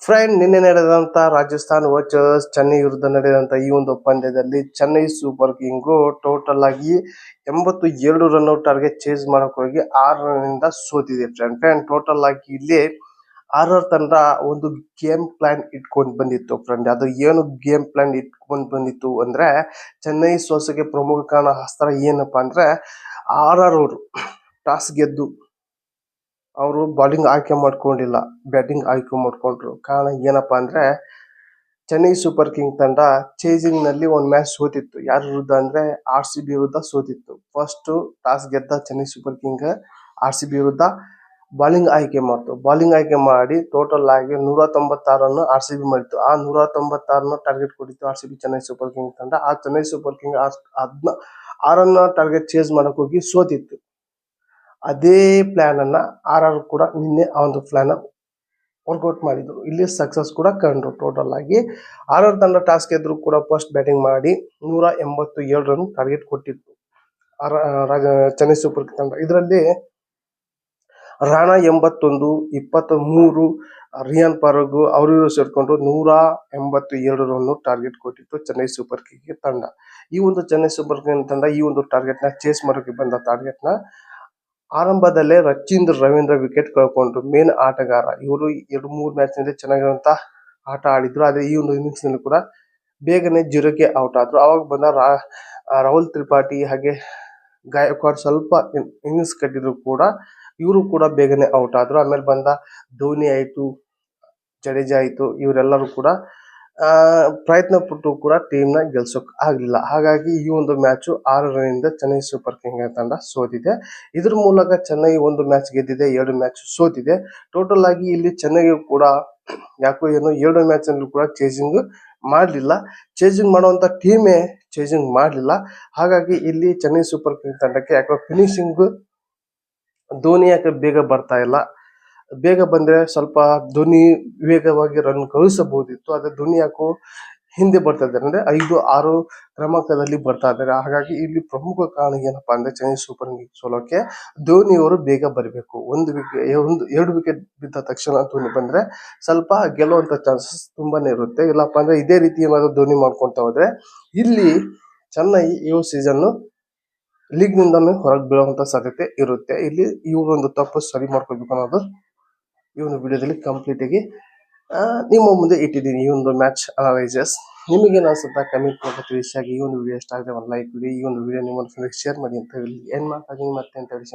Friend, ನಿನ್ನೆ ನಡೆದಂತ Rajasthan versus Chennai ವಿರುದ್ಧ ನಡೆದಂತ ಈ ಒಂದು ಪಂದ್ಯದಲ್ಲಿ ಚೆನ್ನೈ ಸೂಪರ್ ಕಿಂಗು ಟೋಟಲ್ ಆಗಿ 82 ರನ್ ಟಾರ್ಗೆಟ್ ಚೇಸ್ ಮಾಡಕ್ ಹೋಗಿ 6 ರನ್ನಿಂದ ಸೋತಿದೆ. ಫ್ರೆಂಡ್ ಟೋಟಲ್ ಆಗಿ ಇಲ್ಲಿ ಆರ್ ತಂಡ ಒಂದು ಗೇಮ್ ಪ್ಲಾನ್ ಇಟ್ಕೊಂಡು ಬಂದಿತ್ತು. ಫ್ರೆಂಡ್, ಅದು ಏನು ಗೇಮ್ ಪ್ಲಾನ್ ಇಟ್ಕೊಂಡು ಬಂದಿತ್ತು ಅಂದ್ರೆ, ಚೆನ್ನೈ ಸೋಸಕ್ಕೆ ಪ್ರಮುಖ ಕಾರಣ ಅಸ್ತ್ರ ಏನಪ್ಪಾ ಅಂದ್ರೆ, ಅವರು ಟಾಸ್ ಗೆದ್ದು ಅವರು ಬಾಲಿಂಗ್ ಆಯ್ಕೆ ಮಾಡ್ಕೊಂಡಿಲ್ಲ, ಬ್ಯಾಟಿಂಗ್ ಆಯ್ಕೆ ಮಾಡ್ಕೊಂಡ್ರು. ಕಾರಣ ಏನಪ್ಪಾ ಅಂದ್ರೆ, ಚೆನ್ನೈ ಸೂಪರ್ ಕಿಂಗ್ ತಂಡ ಚೇಸಿಂಗ್ ನಲ್ಲಿ ಒಂದು ಮ್ಯಾಚ್ ಸೋತಿತ್ತು. ಯಾರ ವಿರುದ್ಧ ಅಂದ್ರೆ RCB ವಿರುದ್ಧ ಸೋತಿತ್ತು. ಫಸ್ಟ್ ಟಾಸ್ ಗೆದ್ದ ಚೆನ್ನೈ ಸೂಪರ್ ಕಿಂಗ್ RCB ವಿರುದ್ಧ ಬಾಲಿಂಗ್ ಆಯ್ಕೆ ಮಾಡ್ತು. ಬಾಲಿಂಗ್ ಆಯ್ಕೆ ಮಾಡಿ ಟೋಟಲ್ ಆಗಿ 196 ರನ್ RCB ಮಾಡಿತ್ತು. ಆ 196 ಟಾರ್ಗೆಟ್ ಕೊಟ್ಟಿತ್ತು RCB ಚೆನ್ನೈ ಸೂಪರ್ ಕಿಂಗ್ ತಂಡ. ಆ Chennai super king 6 target chase ಮಾಡಕ್ ಹೋಗಿ ಸೋತಿತ್ತು. ಅದೇ ಪ್ಲಾನ್ ಅನ್ನ ಕೂಡ ನಿನ್ನೆ ಆ ಒಂದು ಪ್ಲಾನ್ ವರ್ಕೌಟ್ ಮಾಡಿದ್ರು. ಇಲ್ಲಿ ಸಕ್ಸಸ್ ಕೂಡ ಕಂಡ್ರು. ಟೋಟಲ್ ಆಗಿ ತಂಡ ಟಾಸ್ ಗೆದ್ರು ಕೂಡ ಫಸ್ಟ್ ಬ್ಯಾಟಿಂಗ್ ಮಾಡಿ 187 ರನ್ ಟಾರ್ಗೆಟ್ ಕೊಟ್ಟಿತ್ತು ಚೆನ್ನೈ ಸೂಪರ್ ಕಿಂಗ್ ತಂಡ. ಇದರಲ್ಲಿ ರಾಣಾ 81, 23 ರಿಯಾನ್ ಪರಾಗ್ ಅವರು ಸೇರ್ಕೊಂಡು 182 ರನ್ ಟಾರ್ಗೆಟ್ ಕೊಟ್ಟಿತ್ತು ಚೆನ್ನೈ ಸೂಪರ್ ಕಿಂಗ್ ತಂಡ. ಈ ಒಂದು ಚೆನ್ನೈ ಸೂಪರ್ ಕಿಂಗ್ ತಂಡ ಈ ಒಂದು ಟಾರ್ಗೆಟ್ ನ ಚೇಸ್ ಮಾಡೋಕೆ ಬಂದ ಟಾರ್ಗೆಟ್ ನ ಆರಂಭದಲ್ಲೇ ರವೀಂದ್ರ ವಿಕೆಟ್ ಕಳ್ಕೊಂಡ್ರು. ಮೇನ್ ಆಟಗಾರ ಇವರು 2-3 ಮ್ಯಾಚ್ ನಲ್ಲಿ ಚೆನ್ನಾಗಿರುವಂತ ಆಟ ಆಡಿದ್ರು. ಆದ್ರೆ ಈ ಒಂದು ಇನ್ನಿಂಗ್ಸ್ ನಲ್ಲಿ ಕೂಡ ಬೇಗನೆ 0ಗೆ ಔಟ್ ಆದ್ರು. ಅವಾಗ ಬಂದ ರಾಹುಲ್ ತ್ರಿಪಾಠಿ ಹಾಗೆ ಗಾಯಕ್ವಾಡ್ ಸ್ವಲ್ಪ ಇನ್ನಿಂಗ್ಸ್ ಕಟ್ಟಿದ್ರು ಕೂಡ ಇವರು ಕೂಡ ಬೇಗನೆ ಔಟ್ ಆದ್ರು. ಆಮೇಲೆ ಬಂದ ಧೋನಿ ಆಯ್ತು, ಜಡೇಜಾ ಆಯ್ತು, ಇವರೆಲ್ಲರೂ ಕೂಡ ಪ್ರಯತ್ನ ಪಟ್ಟು ಕೂಡ ಟೀಮ್ ನ ಗೆಲ್ಸೋಕ್ ಆಗ್ಲಿಲ್ಲ. ಹಾಗಾಗಿ ಈ ಒಂದು ಮ್ಯಾಚ್ 6 ರನ್ನಿಂದ ಚೆನ್ನೈ ಸೂಪರ್ ಕಿಂಗ್ ತಂಡ ಸೋತಿದೆ. ಇದ್ರ ಮೂಲಕ ಚೆನ್ನೈ ಒಂದು ಮ್ಯಾಚ್ ಗೆದ್ದಿದೆ, 2 ಮ್ಯಾಚ್ ಸೋತಿದೆ. ಟೋಟಲ್ ಆಗಿ ಇಲ್ಲಿ ಚೆನ್ನೈಗೂ ಕೂಡ ಯಾಕೋ ಏನೋ 2 ಮ್ಯಾಚ್ ನಲ್ಲೂ ಕೂಡ ಚೇಸಿಂಗ್ ಮಾಡ್ಲಿಲ್ಲ. ಚೇಸಿಂಗ್ ಮಾಡುವಂತ ಟೀಮೇ ಚೇಸಿಂಗ್ ಮಾಡ್ಲಿಲ್ಲ. ಹಾಗಾಗಿ ಇಲ್ಲಿ ಚೆನ್ನೈ ಸೂಪರ್ ಕಿಂಗ್ ತಂಡಕ್ಕೆ ಯಾಕೋ ಫಿನಿಶಿಂಗ್ ಧೋನಿ ಯಾಕೆ ಬೇಗ ಬರ್ತಾ ಇಲ್ಲ, ಬೇಗ ಬಂದ್ರೆ ಸ್ವಲ್ಪ ಧೋನಿ ವೇಗವಾಗಿ ರನ್ ಕಳಿಸಬಹುದಿತ್ತು. ಆದ್ರೆ ಧೋನಿ ಯಾಕೋ ಹಿಂದೆ ಬರ್ತಾ ಇದ್ದಾರೆ, ಅಂದ್ರೆ 5-6 ಕ್ರಮಾಂಕದಲ್ಲಿ ಬರ್ತಾ ಇದ್ದಾರೆ. ಹಾಗಾಗಿ ಇಲ್ಲಿ ಪ್ರಮುಖ ಕಾರಣ ಏನಪ್ಪಾ ಅಂದ್ರೆ, ಚೆನ್ನೈ ಸೂಪರ್ ಕಿಂಗ್ ಸೋಲೋಕೆ ಧೋನಿ ಅವರು ಬೇಗ ಬರಬೇಕು. 2 ವಿಕೆಟ್ ಬಿದ್ದ ತಕ್ಷಣ ಧೋನಿ ಬಂದ್ರೆ ಸ್ವಲ್ಪ ಗೆಲ್ಲುವಂತ ಚಾನ್ಸಸ್ ತುಂಬಾನೇ ಇರುತ್ತೆ. ಇಲ್ಲಪ್ಪ ಅಂದ್ರೆ ಇದೇ ರೀತಿ ಏನಾದ್ರು ಧೋನಿ ಮಾಡ್ಕೊಂತ ಹೋದ್ರೆ ಇಲ್ಲಿ ಚೆನ್ನೈ ಈ ಸೀಸನ್ ಲೀಗ್ ನಿಂದಾನು ಹೊರಗೆ ಬೀಳುವಂತ ಸಾಧ್ಯತೆ ಇರುತ್ತೆ. ಇಲ್ಲಿ ಇವರು ತಪ್ಪು ಸರಿ ಮಾಡ್ಕೋಬೇಕು ಅನ್ನೋದು ಈ ಒಂದು ವಿಡಿಯೋದಲ್ಲಿ ಕಂಪ್ಲೀಟ್ ಆಗಿ ನಿಮ್ಮ ಮುಂದೆ ಇಟ್ಟಿದ್ದೀನಿ. ಈ ಒಂದು ಮ್ಯಾಚ್ ಅನಲೈಸಸ್ ನಿಮಗೇನು ಅನ್ಸುತ್ತಾ ಕಮೆಂಟ್ ಮೂಲಕ ತಿಳಿಸಿ. ಹಾಗೆ ಈ ಒಂದು ವಿಡಿಯೋ ಇಷ್ಟ ಆದರೆ ಒಂದು ಲೈಕ್ ಕೊಡಿ, ಈ ಒಂದು ವಿಡಿಯೋ ನಿಮ್ಮ ಫ್ರೆಂಡ್ಸ್ ಶೇರ್ ಮಾಡಿ ಅಂತ ಹೇಳಿ ಏನ್ ಮಾತಾಡಿ ಮತ್ತೆ ಅಂತ ಹೇಳಿ.